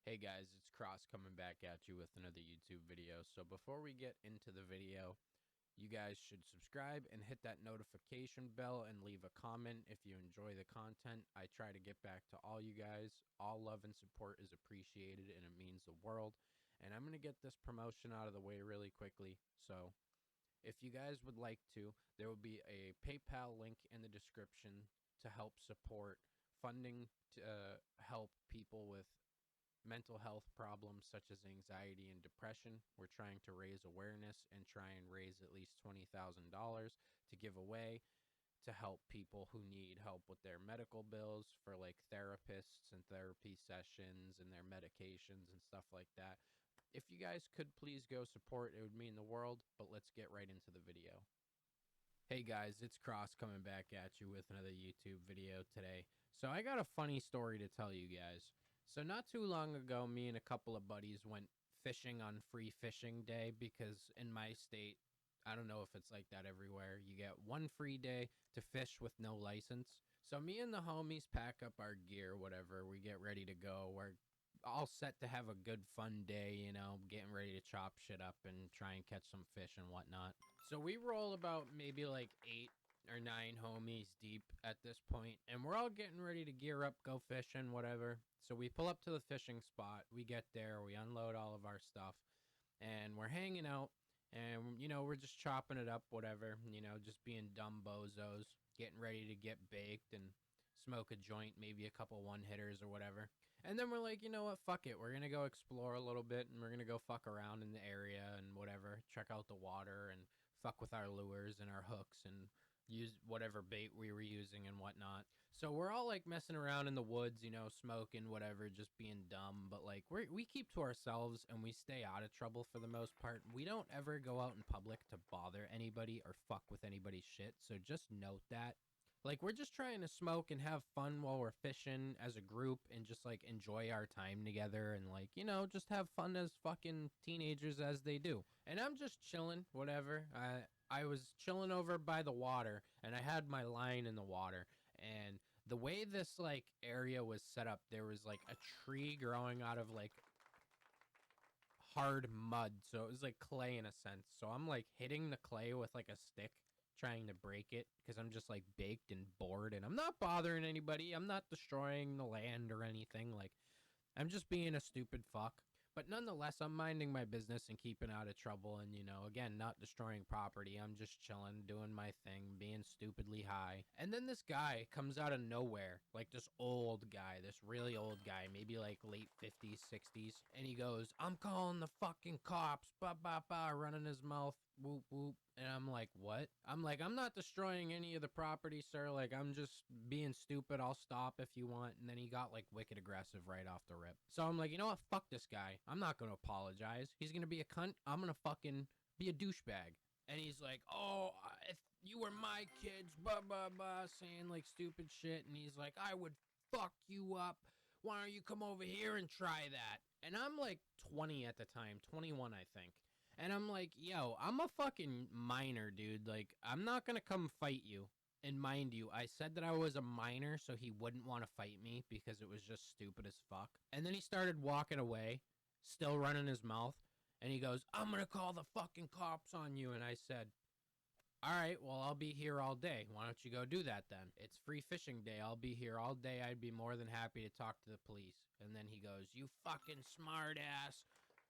Hey guys, it's Cross coming back at you with another YouTube video. So before we get into the video, you guys should subscribe and hit that notification bell and leave a comment if you enjoy the content. I try to get back to all you guys. All love and support is appreciated and it means the world. And I'm going to get this promotion out of the way really quickly. So if you guys would like to, there will be a PayPal link in the description to help support funding to help people with mental health problems such as anxiety and depression. We're trying to raise awareness and try and raise at least $20,000 to give away to help people who need help with their medical bills for like therapists and therapy sessions and their medications and stuff like that. If you guys could please go support, it would mean the world, but let's get right into the video. Hey guys, it's Cross coming back at you with another YouTube video today. So I got a funny story to tell you guys. So not too long ago, me and a couple of buddies went fishing on free fishing day because in my state, I don't know if it's like that everywhere, you get one free day to fish with no license. So me and the homies pack up our gear, whatever, we get ready to go. We're all set to have a good fun day, you know, getting ready to chop shit up and try and catch some fish and whatnot. So we roll about maybe like 8 or 9 homies deep at this point, and we're all getting ready to gear up, go fishing, whatever. So we pull up to the fishing spot. We get there, we unload all of our stuff, and we're hanging out, and, you know, we're just chopping it up, whatever, you know, just being dumb bozos, getting ready to get baked and smoke a joint, maybe a couple one-hitters or whatever. And then we're like, you know what, fuck it. We're going to go explore a little bit, and we're going to go fuck around in the area and whatever, check out the water and fuck with our lures and our hooks and use whatever bait we were using and whatnot. So we're all like messing around in the woods, you know, smoking, whatever, just being dumb. But like we keep to ourselves and we stay out of trouble for the most part. We don't ever go out in public to bother anybody or fuck with anybody's shit. So just note that. Like, we're just trying to smoke and have fun while we're fishing as a group and just, like, enjoy our time together and, like, you know, just have fun as fucking teenagers as they do. And I'm just chilling, whatever. I was chilling over by the water, and I had my line in the water. And the way this, like, area was set up, there was, like, a tree growing out of, like, hard mud. So it was, like, clay in a sense. So I'm, like, hitting the clay with, like, a stick trying to break it because I'm just like baked and bored and I'm not bothering anybody. I'm not destroying the land or anything. Like, I'm just being a stupid fuck. But nonetheless, I'm minding my business and keeping out of trouble and, you know, again, not destroying property. I'm just chilling, doing my thing, being stupidly high. And then this guy comes out of nowhere, like this old guy, this really old guy, maybe like late 50s, 60s. And he goes, I'm calling the fucking cops, ba ba ba, running his mouth, whoop whoop. And I'm like, what? I'm like, I'm not destroying any of the property, sir. Like, I'm just being stupid. I'll stop if you want. And then he got, like, wicked aggressive right off the rip. So I'm like, you know what? Fuck this guy. I'm not going to apologize. He's going to be a cunt. I'm going to fucking be a douchebag. And he's like, oh, if you were my kids, blah, blah, blah, saying, like, stupid shit. And he's like, I would fuck you up. Why don't you come over here and try that? And I'm, like, 20 at the time. 21, I think. And I'm like, yo, I'm a fucking minor, dude. Like, I'm not going to come fight you. And mind you, I said that I was a minor so he wouldn't want to fight me because it was just stupid as fuck. And then he started walking away, still running his mouth. And he goes, I'm going to call the fucking cops on you. And I said, all right, well, I'll be here all day. Why don't you go do that then? It's free fishing day. I'll be here all day. I'd be more than happy to talk to the police. And then he goes, you fucking smart ass.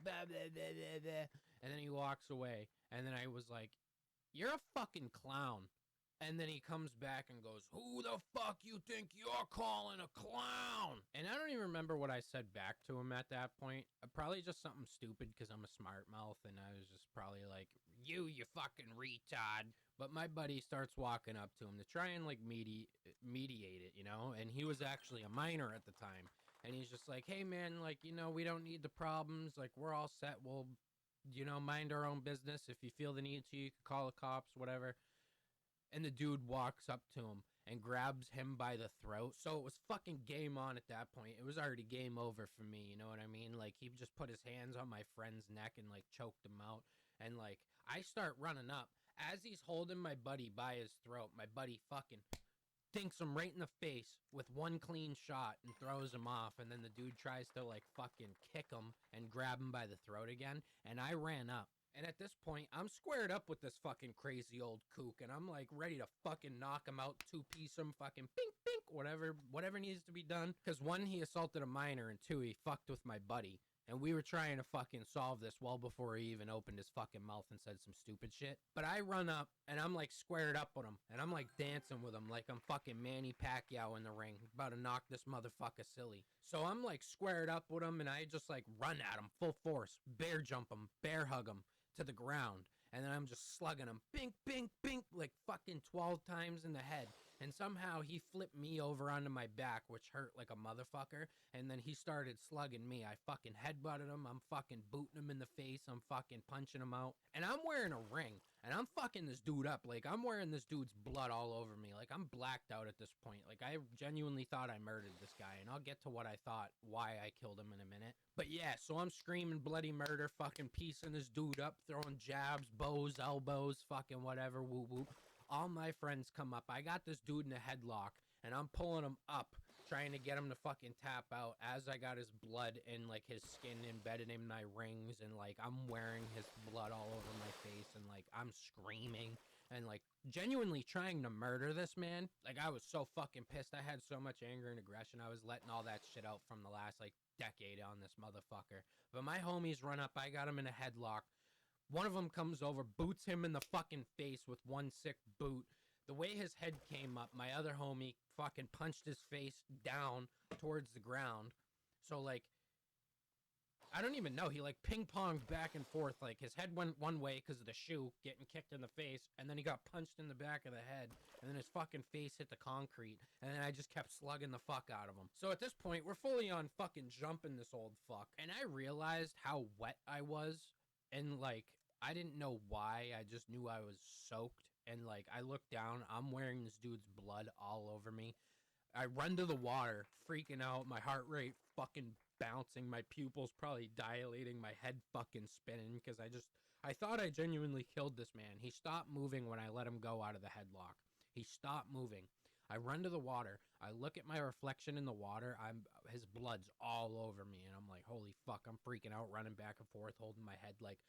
Blah, blah, blah, blah, blah. And then he walks away. And then I was like, you're a fucking clown. And then he comes back and goes, who the fuck you think you're calling a clown? And I don't even remember what I said back to him at that point. Probably just something stupid because I'm a smart mouth. And I was just probably like, you fucking retard. But my buddy starts walking up to him to try and like mediate it, you know? And he was actually a minor at the time. And he's just like, hey, man, like, you know, we don't need the problems. Like, we're all set. We'll, you know, mind our own business. If you feel the need to, you can call the cops, whatever. And the dude walks up to him and grabs him by the throat. So it was fucking game on at that point. It was already game over for me, you know what I mean? Like, he just put his hands on my friend's neck and, like, choked him out. And, like, I start running up. As he's holding my buddy by his throat, my buddy fucking dinks him right in the face with one clean shot and throws him off. And then the dude tries to like fucking kick him and grab him by the throat again. And I ran up. And at this point, I'm squared up with this fucking crazy old kook, and I'm like ready to fucking knock him out, two-piece him, fucking pink, pink, whatever needs to be done. Because one, he assaulted a minor, and two, he fucked with my buddy. And we were trying to fucking solve this well before he even opened his fucking mouth and said some stupid shit. But I run up, and I'm like squared up with him, and I'm like dancing with him like I'm fucking Manny Pacquiao in the ring, about to knock this motherfucker silly. So I'm like squared up with him, and I just like run at him full force, bear jump him, bear hug him to the ground, and then I'm just slugging him, bink, bink, bink, like fucking 12 times in the head. And somehow he flipped me over onto my back, which hurt like a motherfucker. And then he started slugging me. I fucking headbutted him. I'm fucking booting him in the face. I'm fucking punching him out. And I'm wearing a ring. And I'm fucking this dude up. Like, I'm wearing this dude's blood all over me. Like, I'm blacked out at this point. Like, I genuinely thought I murdered this guy. And I'll get to what I thought, why I killed him in a minute. But yeah, so I'm screaming bloody murder, fucking piecing this dude up, throwing jabs, bows, elbows, fucking whatever, woo woo. All my friends come up. I got this dude in a headlock, and I'm pulling him up, trying to get him to fucking tap out as I got his blood and, like, his skin embedded in my rings, and, like, I'm wearing his blood all over my face, and, like, I'm screaming and, like, genuinely trying to murder this man. Like, I was so fucking pissed. I had so much anger and aggression. I was letting all that shit out from the last, like, decade on this motherfucker. But my homies run up. I got him in a headlock. One of them comes over, boots him in the fucking face with one sick boot. The way his head came up, my other homie fucking punched his face down towards the ground. So, like, I don't even know. He, like, ping-ponged back and forth. Like, his head went one way because of the shoe getting kicked in the face, and then he got punched in the back of the head, and then his fucking face hit the concrete, and then I just kept slugging the fuck out of him. So at this point, we're fully on fucking jumping this old fuck, and I realized how wet I was, and, like, I didn't know why. I just knew I was soaked, and, like, I looked down. I'm wearing this dude's blood all over me. I run to the water, freaking out, my heart rate fucking bouncing, my pupils probably dilating, my head fucking spinning, because I thought I genuinely killed this man. He stopped moving when I let him go out of the headlock. He stopped moving. I run to the water. I look at my reflection in the water. His blood's all over me, and I'm like, holy fuck, I'm freaking out, running back and forth, holding my head like,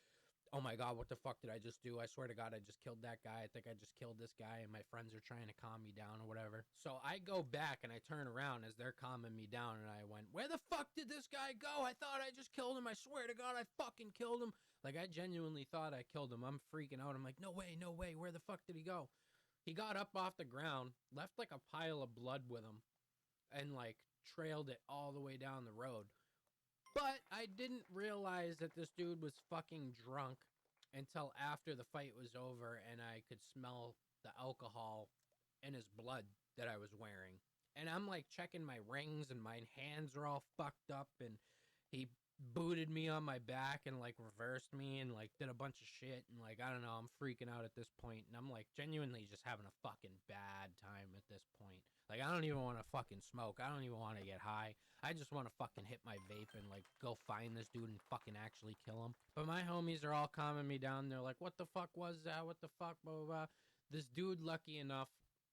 oh my god, what the fuck did I just do? I swear to god, I just killed that guy. I think I just killed this guy, and my friends are trying to calm me down or whatever. So I go back and I turn around as they're calming me down, and I went, where the fuck did this guy go? I thought I just killed him. I swear to god, I fucking killed him. Like, I genuinely thought I killed him. I'm freaking out. I'm like, no way, no way. Where the fuck did he go? He got up off the ground, left like a pile of blood with him, and like trailed it all the way down the road. But I didn't realize that this dude was fucking drunk until after the fight was over, and I could smell the alcohol in his blood that I was wearing. And I'm like checking my rings, and my hands are all fucked up, and he booted me on my back and like reversed me and like did a bunch of shit, and like, I don't know, I'm freaking out at this point, and I'm like genuinely just having a fucking bad time at this point. Like, I don't even want to fucking smoke. I don't even want to get high. I just want to fucking hit my vape and, like, go find this dude and fucking actually kill him. But my homies are all calming me down. They're like, what the fuck was that? What the fuck? Blah, blah, blah. This dude, lucky enough,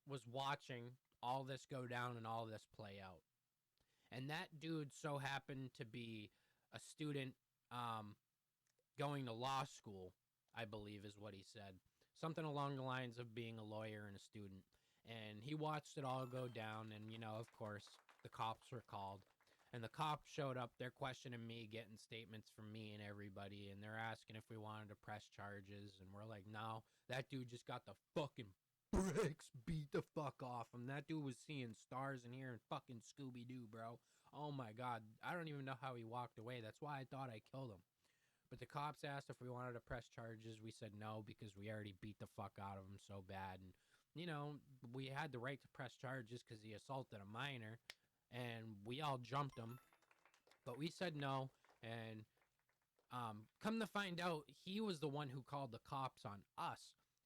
was watching all this go down and all this play out. And that dude so happened to be a student going to law school, I believe is what he said. Something along the lines of being a lawyer and a student. And he watched it all go down, and, you know, of course, the cops were called. And the cops showed up. They're questioning me, getting statements from me and everybody, and they're asking if we wanted to press charges. And we're like, no, that dude just got the fucking bricks beat the fuck off him. That dude was seeing stars in here and fucking Scooby-Doo, bro. Oh, my God. I don't even know how he walked away. That's why I thought I killed him. But the cops asked if we wanted to press charges. We said no because we already beat the fuck out of him so bad. And, you know, we had the right to press charges because he assaulted a minor, and we all jumped him. But we said no, and come to find out, he was the one who called the cops on us.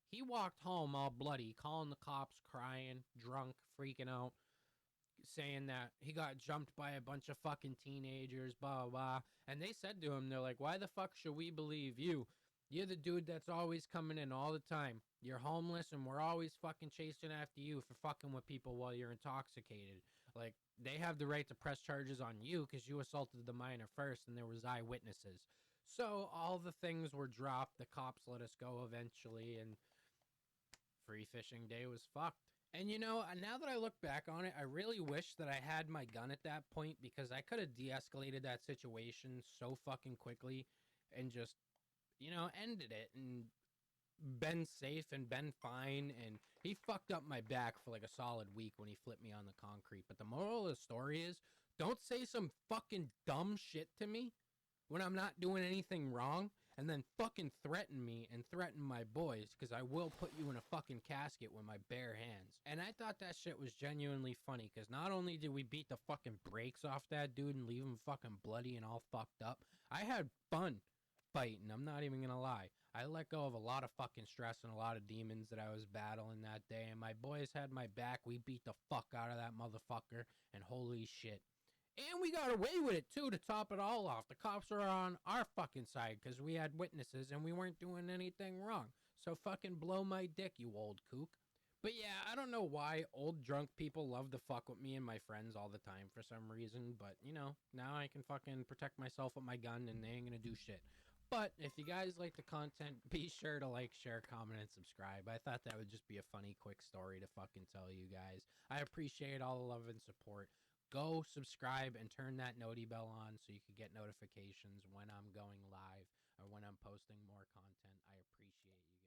He walked home all bloody, calling the cops, crying, drunk, freaking out, saying that he got jumped by a bunch of fucking teenagers, blah, blah, blah. And they said to him, they're like, why the fuck should we believe you? You're the dude that's always coming in all the time. You're homeless, and we're always fucking chasing after you for fucking with people while you're intoxicated. Like, they have the right to press charges on you because you assaulted the minor first, and there was eyewitnesses. So all the things were dropped. The cops let us go eventually, and free fishing day was fucked. And now that I look back on it, I really wish that I had my gun at that point because I could have de escalated that situation so fucking quickly and just, ended it and been safe and been fine. And he fucked up my back for like a solid week when he flipped me on the concrete. But the moral of the story is don't say some fucking dumb shit to me when I'm not doing anything wrong and then fucking threaten me and threaten my boys because I will put you in a fucking casket with my bare hands. And I thought that shit was genuinely funny because not only did we beat the fucking brakes off that dude and leave him fucking bloody and all fucked up, I had fun fighting. I'm not even gonna lie. I let go of a lot of fucking stress and a lot of demons that I was battling that day, and my boys had my back. We beat the fuck out of that motherfucker, and holy shit. And we got away with it too to top it all off. The cops were on our fucking side because we had witnesses and we weren't doing anything wrong. So fucking blow my dick, you old kook. But yeah, I don't know why old drunk people love to fuck with me and my friends all the time for some reason. But, now I can fucking protect myself with my gun and they ain't gonna do shit. But if you guys like the content, be sure to like, share, comment, and subscribe. I thought that would just be a funny, quick story to fucking tell you guys. I appreciate all the love and support. Go subscribe and turn that noti bell on so you can get notifications when I'm going live or when I'm posting more content. I appreciate you.